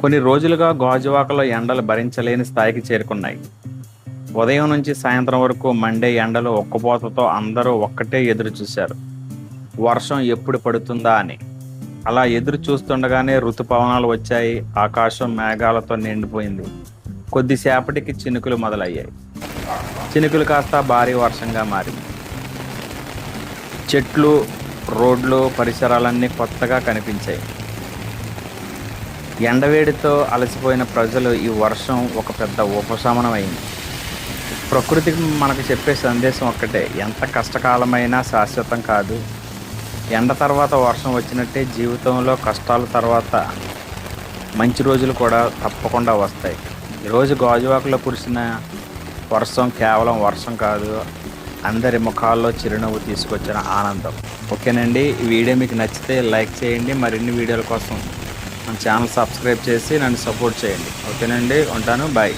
కొన్ని రోజులుగా గాజువాకలో ఎండలు భరించలేని స్థాయికి చేరుకున్నాయి. ఉదయం నుంచి సాయంత్రం వరకు మండే ఎండలు ఒక్కపోతతో అందరూ ఒక్కటే ఎదురు చూశారు, వర్షం ఎప్పుడు పడుతుందా అని. అలా ఎదురు చూస్తుండగానే ఋతుపవనాలు వచ్చాయి. ఆకాశం మేఘాలతో నిండిపోయింది. కొద్దిసేపటికి చినుకులు మొదలయ్యాయి. చినుకులు కాస్త భారీ వర్షంగా మారింది. చెట్లు, రోడ్లు, పరిసరాలన్నీ కొత్తగా కనిపించాయి. ఎండవేడితో అలసిపోయిన ప్రజలు ఈ వర్షం ఒక పెద్ద ఉపశమనం అయింది. ప్రకృతి మనకు చెప్పే సందేశం ఒక్కటే: ఎంత కష్టకాలమైనా శాశ్వతం కాదు. ఎండ తర్వాత వర్షం వచ్చినట్టే జీవితంలో కష్టాల తర్వాత మంచి రోజులు కూడా తప్పకుండా వస్తాయి. ఈరోజు గాజువాకలో కురిసిన వర్షం కేవలం వర్షం కాదు, అందరి ముఖాల్లో చిరునవ్వు తీసుకొచ్చిన ఆనందం. ఓకేనండి, ఈ వీడియో మీకు నచ్చితే లైక్ చేయండి. మరిన్ని వీడియోల కోసం మన ఛానల్ సబ్స్క్రైబ్ చేసి నన్ను సపోర్ట్ చేయండి. ఓకేనండి, ఉంటాను. బాయ్.